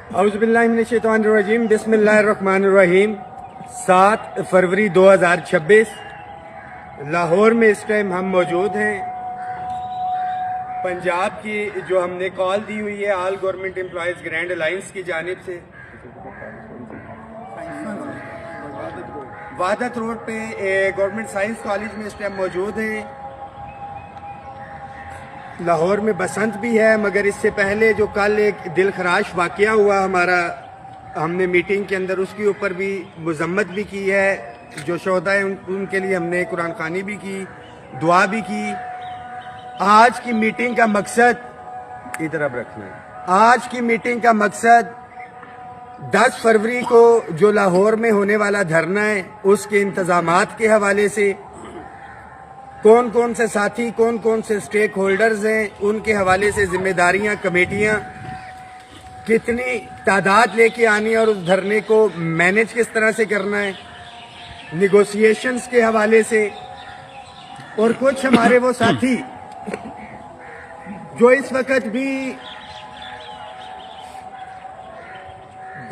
اعوذ باللہ من الشیطان الرجیم، بسم اللہ الرحمن الرحیم۔ 7 فروری 2026 لاہور میں اس ٹائم ہم موجود ہیں۔ پنجاب کی جو ہم نے کال دی ہوئی ہے آل گورنمنٹ امپلائیز گرینڈ الائنس کی جانب سے، وحدت روڈ پہ گورنمنٹ سائنس کالج میں اس ٹائم موجود ہیں۔ لاہور میں بسنت بھی ہے، مگر اس سے پہلے جو کل ایک دل خراش واقعہ ہوا ہمارا، ہم نے میٹنگ کے اندر اس کے اوپر بھی مذمت بھی کی ہے۔ جو شہداء ہیں ان کے لیے ہم نے قرآن خوانی بھی کی، دعا بھی کی۔ آج کی میٹنگ کا مقصد ادھر اب رکھنا ہے، آج کی میٹنگ کا مقصد 10 فروری کو جو لاہور میں ہونے والا دھرنا ہے اس کے انتظامات کے حوالے سے، کون کون سے ساتھی، کون کون سے سٹیک ہولڈرز ہیں، ان کے حوالے سے ذمہ داریاں، کمیٹیاں، کتنی تعداد لے کے آنی ہے اور اس دھرنے کو مینج کس طرح سے کرنا ہے، نیگوسیشنز کے حوالے سے، اور کچھ ہمارے وہ ساتھی جو اس وقت بھی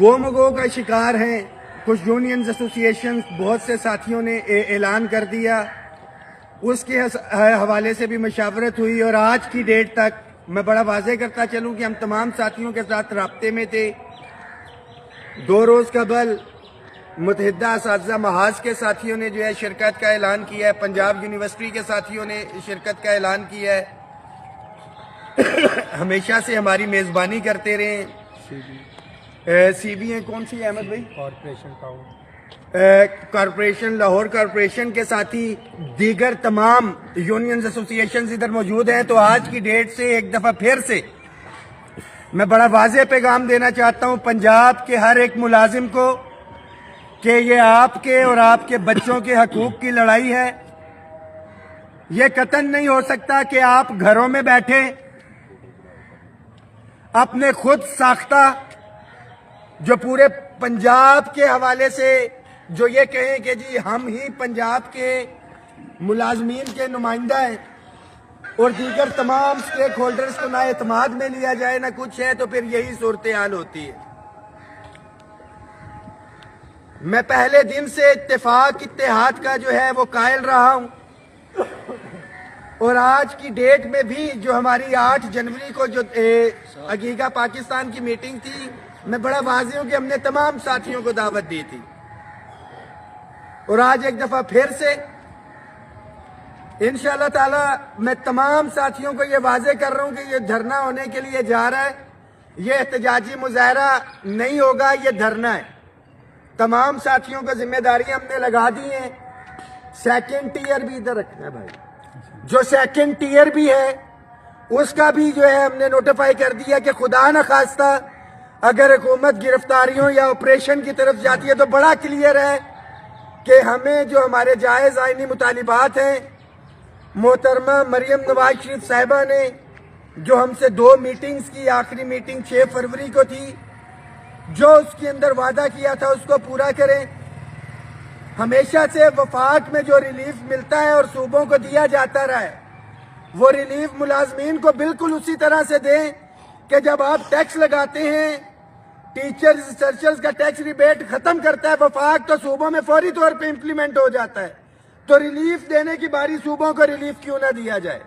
گو کا شکار ہیں۔ کچھ یونینز، ایسوسیشنز، بہت سے ساتھیوں نے اعلان کر دیا، اس کے حوالے سے بھی مشاورت ہوئی، اور آج کی ڈیٹ تک میں بڑا واضح کرتا چلوں کہ ہم تمام ساتھیوں کے ساتھ رابطے میں تھے۔ 2 روز قبل متحدہ اساتذہ محاذ کے ساتھیوں نے جو ہے شرکت کا اعلان کیا ہے، پنجاب یونیورسٹی کے ساتھیوں نے شرکت کا اعلان کیا ہے۔ ہمیشہ سے ہماری میزبانی کرتے رہے۔ سی بی ہیں کون سی احمد بھائی؟ کارپوریشن، لاہور کارپوریشن کے ساتھی، دیگر تمام یونینز، ایسوسیشنز ادھر موجود ہیں۔ تو آج کی ڈیٹ سے ایک دفعہ پھر سے میں بڑا واضح پیغام دینا چاہتا ہوں پنجاب کے ہر ایک ملازم کو کہ یہ آپ کے اور آپ کے بچوں کے حقوق کی لڑائی ہے۔ یہ قطعاً نہیں ہو سکتا کہ آپ گھروں میں بیٹھے اپنے خود ساختہ جو پورے پنجاب کے حوالے سے جو یہ کہیں کہ جی ہم ہی پنجاب کے ملازمین کے نمائندہ ہیں، اور دیگر تمام سٹیک ہولڈرز کو نہ اعتماد میں لیا جائے نہ کچھ ہے، تو پھر یہی صورتحال ہوتی ہے۔ میں پہلے دن سے اتفاق اتحاد کا جو ہے وہ قائل رہا ہوں، اور آج کی ڈیٹ میں بھی جو ہماری 8 جنوری کو جو عقیقہ پاکستان کی میٹنگ تھی، میں بڑا واضح ہوں کہ ہم نے تمام ساتھیوں کو دعوت دی تھی، اور آج ایک دفعہ پھر سے انشاءاللہ تعالی میں تمام ساتھیوں کو یہ واضح کر رہا ہوں کہ یہ دھرنا ہونے کے لیے جا رہا ہے، یہ احتجاجی مظاہرہ نہیں ہوگا، یہ دھرنا ہے۔ تمام ساتھیوں کو ذمہ داریاں ہم نے لگا دی ہیں۔ سیکنڈ ٹیئر بھی ادھر رکھنا ہے بھائی، جو سیکنڈ ٹیئر بھی ہے اس کا بھی جو ہے ہم نے نوٹیفائی کر دیا کہ خدا نخواستہ اگر حکومت گرفتاریوں یا آپریشن کی طرف جاتی ہے تو بڑا کلیئر ہے کہ ہمیں جو ہمارے جائز آئینی مطالبات ہیں، محترمہ مریم نواز شریف صاحبہ نے جو ہم سے 2 میٹنگز کی، آخری میٹنگ 6 فروری کو تھی، جو اس کے اندر وعدہ کیا تھا اس کو پورا کریں۔ ہمیشہ سے وفاق میں جو ریلیف ملتا ہے اور صوبوں کو دیا جاتا رہا ہے، وہ ریلیف ملازمین کو بالکل اسی طرح سے دیں کہ جب آپ ٹیکس لگاتے ہیں، ٹیچرز، ریسرچرز کا ٹیکس ریبیٹ ختم کرتا ہے وفاق، تو صوبوں میں فوری طور پہ امپلیمنٹ ہو جاتا ہے، تو ریلیف دینے کی باری صوبوں کو ریلیف کیوں نہ دیا جائے۔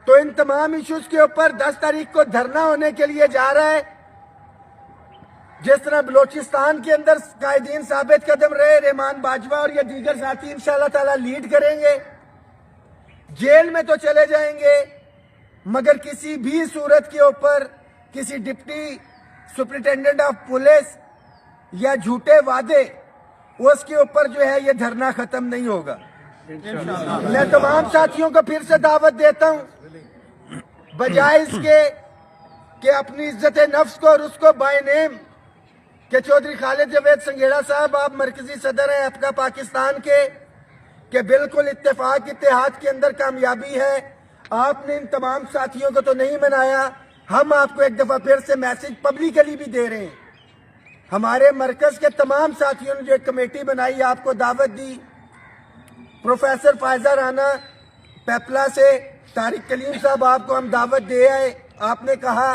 تو ان تمام ایشوز کے اوپر 10 تاریخ کو دھرنا ہونے کے لیے جا رہا ہے۔ جس طرح بلوچستان کے اندر قائدین ثابت قدم رہے، رحمان باجوہ اور یہ دیگر ساتھی انشاءاللہ تعالی لیڈ کریں گے۔ جیل میں تو چلے جائیں گے، مگر کسی بھی صورت کے اوپر کسی ڈپٹی سپرنٹینڈنٹ آف پولیس یا جھوٹے وعدے، اس کے اوپر جو ہے یہ دھرنا ختم نہیں ہوگا۔ میں تمام ساتھیوں کو پھر سے دعوت دیتا ہوں، بجائے اس کے کہ اپنی عزت نفس کو اور اس کو بائی نیم کہ چودھری خالد جاوید سنگھیڑا صاحب آپ مرکزی صدر ہیں اپنا پاکستان کے، کہ بالکل اتفاق اتحاد کے اندر کامیابی ہے، آپ نے ان تمام ساتھیوں کو تو نہیں منایا۔ ہم آپ کو ایک دفعہ پھر سے میسج پبلکلی بھی دے رہے ہیں۔ ہمارے مرکز کے تمام ساتھیوں نے جو ایک کمیٹی بنائی، آپ کو دعوت دی۔ پروفیسر فائزہ رانا پیپلا سے، طارق کلیم صاحب آپ کو ہم دعوت دے آئے، آپ نے کہا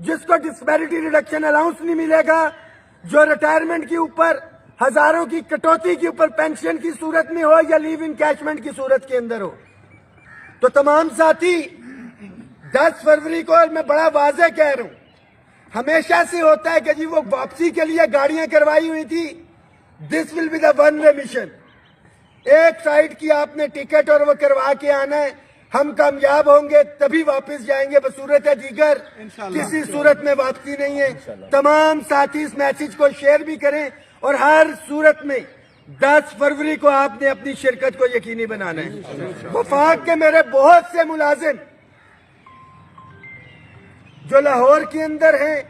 جس کو ڈسپیرٹی ریڈکشن الاؤنس نہیں ملے گا, جو ریٹائرمنٹ کے اوپر ہزاروں کی کٹوتی کے اوپر پینشن کی صورت میں ہو یا لیو انکیشمنٹ کی صورت کے اندر ہو. تو تمام ساتھی 10 فروری کو میں بڑا واضح کہہ رہا ہوں, ہمیشہ سے ہوتا ہے کہ جی وہ واپسی کے لیے گاڑیاں کروائی ہوئی تھی, this will be the one way mission. ایک سائڈ کی آپ نے ٹکٹ اور وہ کروا کے آنا ہے, ہم کامیاب ہوں گے تبھی واپس جائیں گے, بصورت دیگر کسی صورت میں واپسی نہیں ہے. تمام ساتھی اس میسج کو شیئر بھی کریں, اور ہر صورت میں 10 فروری کو آپ نے اپنی شرکت کو یقینی بنانا ہے. وفاق کے میرے بہت سے ملازم جو لاہور کے اندر ہیں,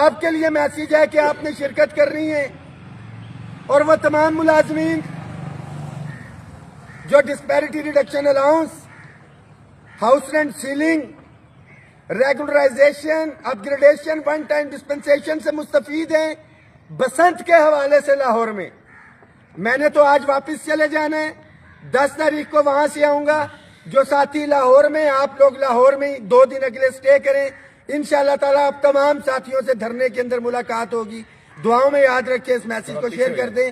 آپ کے لیے میسج ہے کہ آپ نے شرکت کرنی ہے, اور وہ تمام ملازمین جو disparity reduction allowance, house rent ceiling, regularisation, upgradation, one time dispensation سے مستفید ہیں بسنت کے حوالے سے لاہور میں. میں نے تو آج واپس چلے جانا ہے, 10 تاریخ کو وہاں سے آؤں گا. جو ساتھی لاہور میں, آپ لوگ لاہور میں 2 دن اگلے سٹے کریں, انشاءاللہ تعالیٰ آپ تمام ساتھیوں سے دھرنے کے اندر ملاقات ہوگی. دعاؤں میں یاد رکھیں, اس میسج کو شیئر کر دیں.